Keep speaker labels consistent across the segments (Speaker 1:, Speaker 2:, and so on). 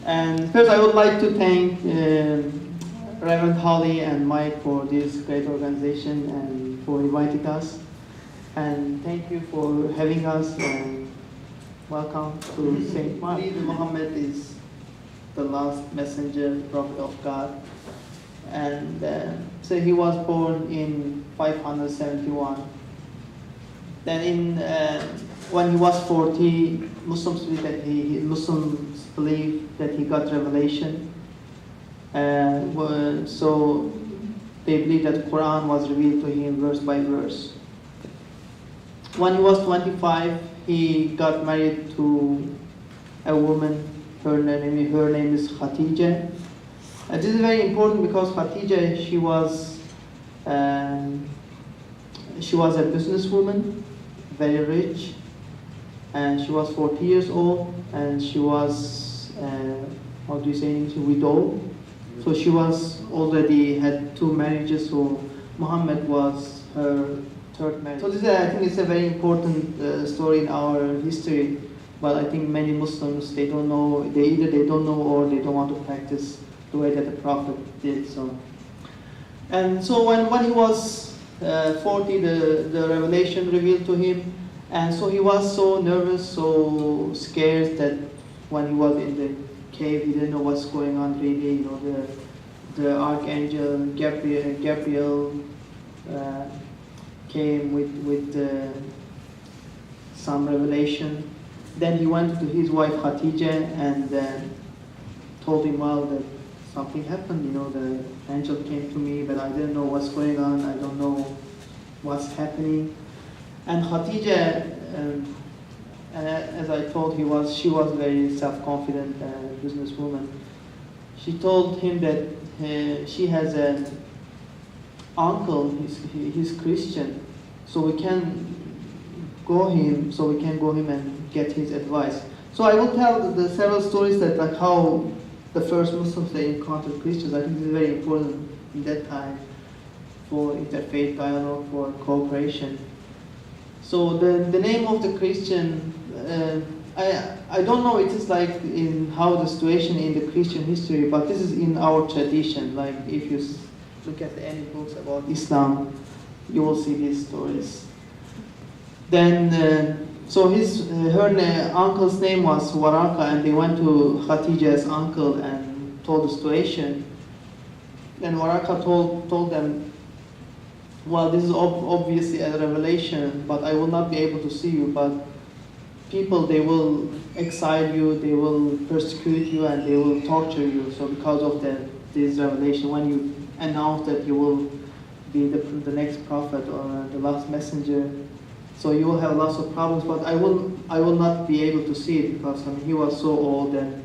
Speaker 1: And first I would like to thank Reverend Holly and Mike for this great organization and for inviting us. And thank you for having us, and welcome to Saint Muhammad is the last messenger, prophet of God. And so he was born in 571. Then when he was 40, Muslims believe that he got revelation. So they believe that the Quran was revealed to him verse by verse. When he was 25, he got married to a woman. Her name is Khadija. This is very important because Khadija, she was a businesswoman, very rich, and she was 40 years old, and she was, how do you say in English, widow. So she was already had 2 marriages, so Muhammad was her 3rd marriage. So this is, I think it's a very important story in our history, but I think many Muslims, they don't know, either they don't know or they don't want to practice the way that the Prophet did. And so when he was 40, the revelation revealed to him, and so he was so nervous, so scared that when he was in the cave, he didn't know what's going on really. The archangel Gabriel came with some revelation. Then he went to his wife Khadija and told him, well, that something happened. The angel came to me, but I didn't know what's going on. I don't know what's happening. And Khadija, as I told, she was very self-confident businesswoman. She told him that she has an uncle. He's Christian, so we can go him and get his advice. So I will tell the several stories that like how the first Muslims they encountered Christians. I think this is very important in that time for interfaith dialogue, for cooperation. So the name of the Christian, I don't know it is like in how the situation in the Christian history, but this is in our tradition. Like if you look at any books about Islam, you will see these stories. Then, so her uncle's name was Waraka, and they went to Khadija's uncle and told the situation. Then Waraka told them, well, this is obviously a revelation, but I will not be able to see you, but people, they will exile you, they will persecute you, and they will torture you. So because of this revelation, when you announce that you will be the next prophet or the last messenger, so you will have lots of problems, but I will not be able to see it because he was so old, and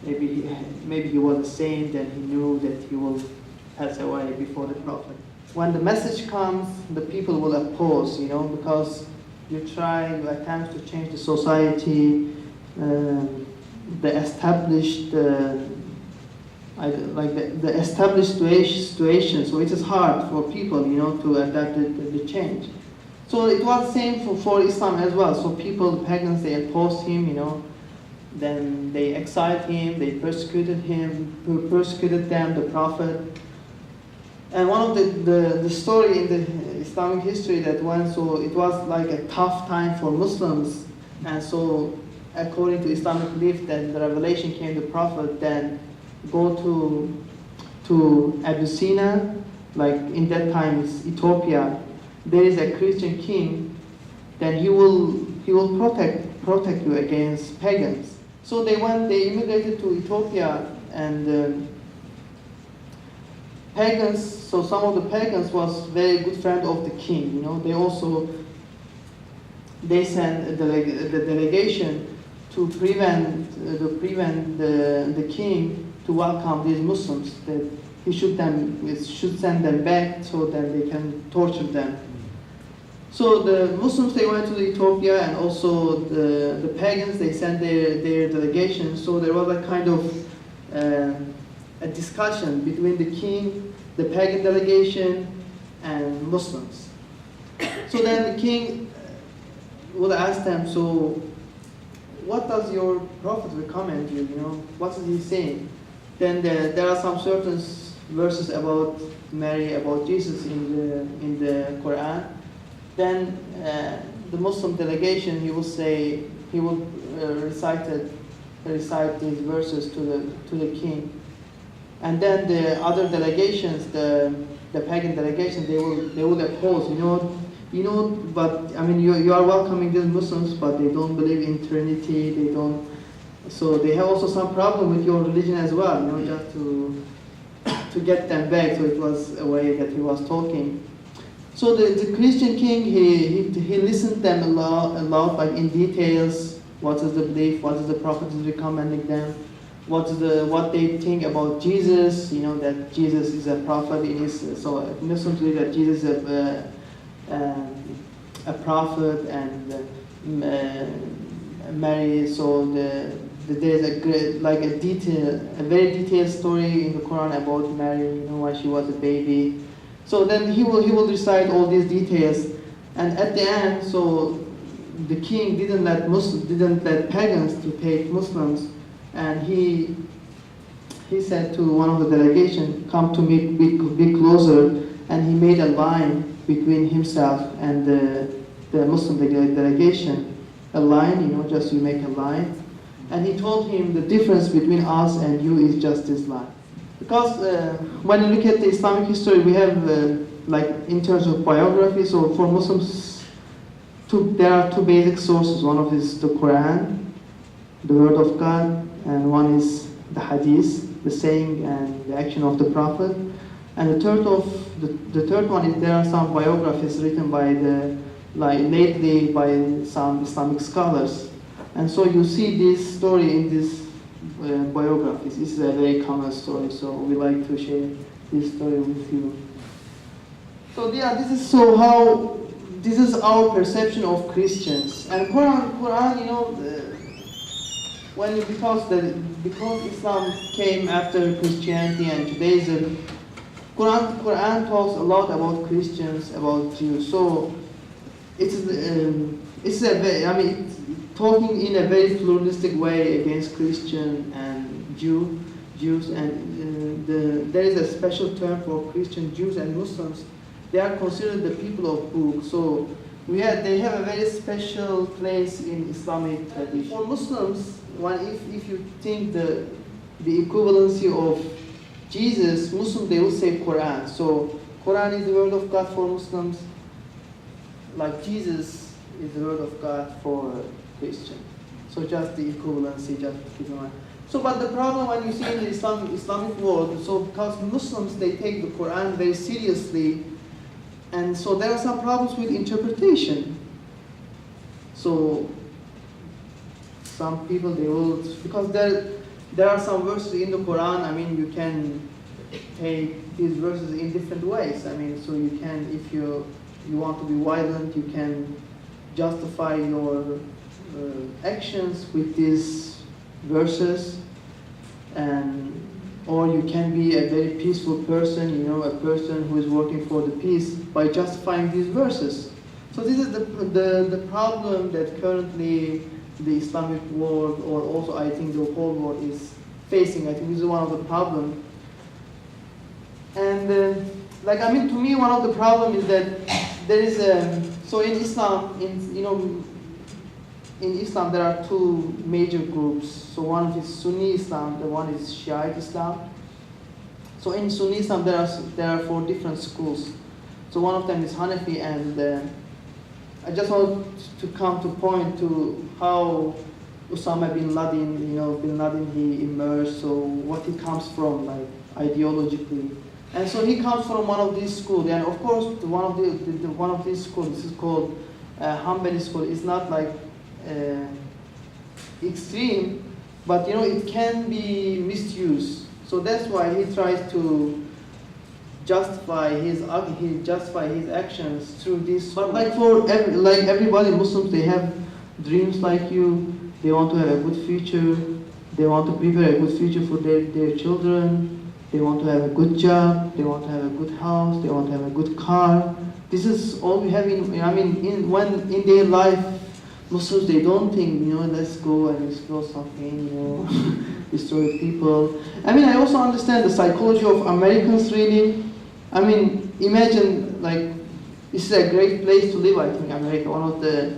Speaker 1: maybe he was a saint and he knew that he will pass away before the prophet. When the message comes, the people will oppose, because you attempt to change the society, the established situation. So it is hard for people, to adapt the change. So it was the same for Islam as well. So the pagans, they opposed him, Then they exiled him, they persecuted him, who persecuted them, the prophet. And one of the story in the Islamic history that went, so it was like a tough time for Muslims. And so according to Islamic belief, then the revelation came to the prophet, then go to Abyssinia, like in that time it's Ethiopia. There is a Christian king, then he will protect you against pagans. So they immigrated to Ethiopia, and pagans. So some of the pagans was very good friend of the king. They sent the delegation to prevent the king to welcome these Muslims. That he should send them back so that they can torture them. So the Muslims, they went to Ethiopia, and also the pagans, they sent their delegation. So there was a kind of a discussion between the king, the pagan delegation, and Muslims. So then the king would ask them, so what does your prophet recommend you? What is he saying? Then there are some certain verses about Mary, about Jesus in the Quran. Then the Muslim delegation, he will recite these verses to the king. And then the other delegations, the pagan delegations, they will oppose. But I mean, you are welcoming these Muslims, but they don't believe in Trinity. They don't. So they have also some problem with your religion as well. Just to get them back. So it was a way that he was talking. So the Christian king, he listened them a lot, like in details. What is the belief? What is the prophet is recommending them? What they think about Jesus? That Jesus is a prophet. So Muslims believe that Jesus is a prophet, and Mary. So there's a very detailed story in the Quran about Mary. When she was a baby. So then he will recite all these details, and at the end, so the king didn't let pagans to take Muslims, and he said to one of the delegation, "Come to me, be closer," and he made a line between himself and the Muslim delegation, a line, just you make a line, and he told him the difference between us and you is just this line. Because when you look at the Islamic history, we have, in terms of biography, so for Muslims, there are two basic sources. One of is the Quran, the Word of God, and one is the Hadith, the saying and the action of the Prophet. And the third one is there are some biographies written lately by some Islamic scholars. And so you see this story in this biographies. This is a very common story, so we like to share this story with you. So yeah, this is our perception of Christians. And Quran, because Islam came after Christianity and Judaism, Quran talks a lot about Christians, about Jews. So talking in a very pluralistic way against Christian and Jews, and there is a special term for Christian, Jews, and Muslims. They are considered the people of book. So they have a very special place in Islamic tradition. For Muslims, if you think the equivalency of Jesus, Muslim, they will say Quran. So Quran is the word of God for Muslims, like Jesus is the word of God for Christian. So just the equivalency, just keep in mind. So, but the problem when you see in the Islamic world, so because Muslims, they take the Quran very seriously, and so there are some problems with interpretation. So some people, they will, because there are some verses in the Quran, I mean, you can take these verses in different ways. I mean, so you can, if you want to be violent, you can justify your actions with these verses, or you can be a very peaceful person, a person who is working for the peace by justifying these verses. So this is the problem that currently the Islamic world, or also I think the whole world, is facing. I think this is one of the problems. And to me, one of the problems is that there is so in Islam, in Islam there are two major groups. So one is Sunni Islam, the one is Shiite Islam. So in Sunni Islam there are 4 different schools. So one of them is Hanafi, and I just want to come to point to how Osama bin Laden, he emerged, so what he comes from, ideologically. And so he comes from one of these schools, and of course one of these schools, this is called Hanbali school, is not extreme, but it can be misused. So that's why he tries to justify his actions through this. But everybody, Muslims, they have dreams like you. They want to have a good future. They want to prepare a good future for their children. They want to have a good job. They want to have a good house. They want to have a good car. This is all we have in their life. Muslims, they don't think, let's go and explore something, destroy people. I mean, I also understand the psychology of Americans, really. I mean, imagine, like, this is a great place to live, I think, America, one of the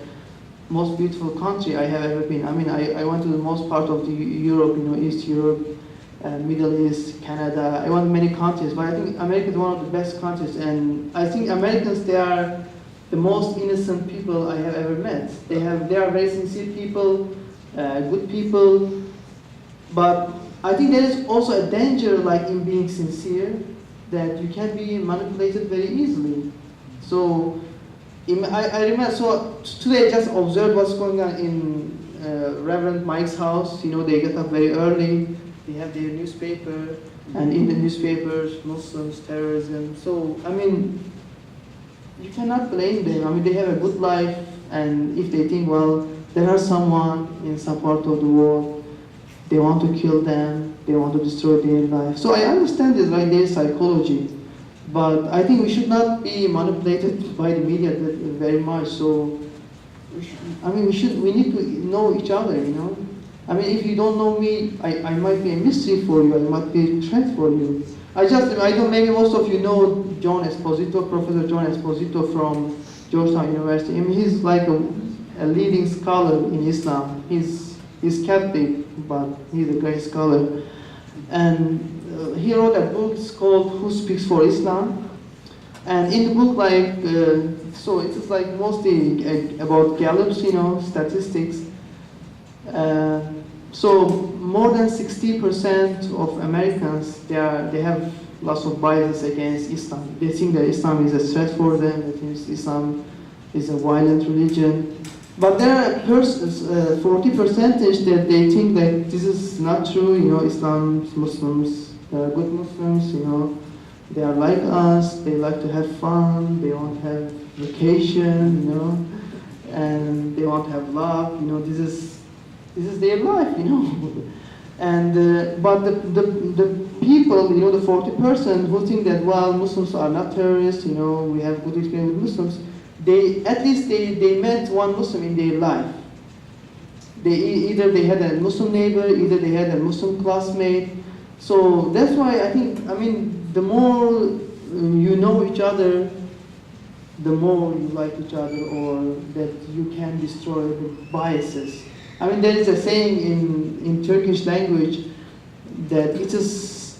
Speaker 1: most beautiful country I have ever been. I mean, I went to the most part of the Europe, East Europe, Middle East, Canada. I went to many countries, but I think America is one of the best countries. And I think Americans, they are the most innocent people I have ever met. They are very sincere people, good people. But I think there is also a danger, like in being sincere, that you can be manipulated very easily. So I remember, so today I just observed what's going on in Reverend Mike's house. They get up very early, they have their newspaper, and in the newspapers, Muslims, terrorism. So, I mean, you cannot blame them. I mean, they have a good life, and if they think, well, there are someone in some part of the world, they want to kill them, they want to destroy their life. So I understand this, like their psychology. But I think we should not be manipulated by the media very much. So, we need to know each other, I mean, if you don't know me, I might be a mystery for you, I might be a threat for you. I know maybe most of you know John Esposito, Professor John Esposito from Georgetown University. I mean, he's like a leading scholar in Islam. He's Catholic, but he's a great scholar. And he wrote a book called Who Speaks for Islam? And in the book, so it is like mostly about Gallup's, statistics. So more than 60% of Americans, they have lots of biases against Islam. They think that Islam is a threat for them, they think Islam is a violent religion. But there are 40% that they think that this is not true, Islam, Muslims, they are good Muslims, they are like us, they like to have fun, they want to have vacation, and they want to have love, this is their life, And but the people, the 40% who think that, well, Muslims are not terrorists, we have good experience with Muslims, at least they met one Muslim in their life. Either they had a Muslim neighbor, either they had a Muslim classmate. So that's why I think, the more you know each other, the more you like each other, or that you can destroy the biases. There is a saying in Turkish language that it is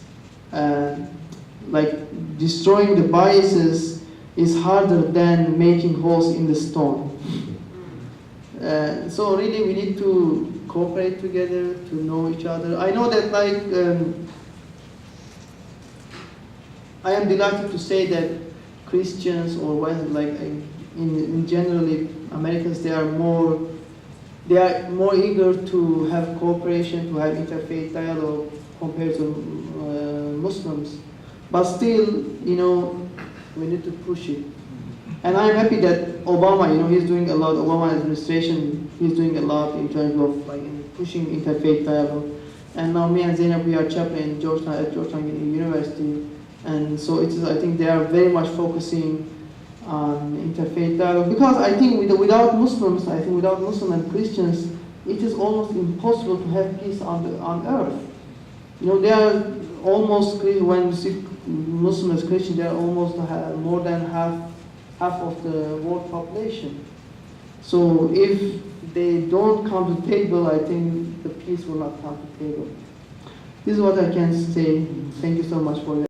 Speaker 1: like destroying the biases is harder than making holes in the stone. So really we need to cooperate together, to know each other. I know that I am delighted to say that Christians, or in generally Americans, they are more eager to have cooperation, to have interfaith dialogue compared to Muslims. But still, we need to push it. And I'm happy that Obama, he's doing a lot. Obama administration, he's doing a lot in terms of pushing interfaith dialogue. And now me and Zyneb, we are chaplain at Georgetown University. And so I think they are very much focusing on interfaith dialogue, because I think without Muslims, without Muslims and Christians, it is almost impossible to have peace on earth. They are almost, when Muslims and Christians, they are almost more than half of the world population. So if they don't come to the table, I think the peace will not come to the table. This is what I can say. Thank you so much for that.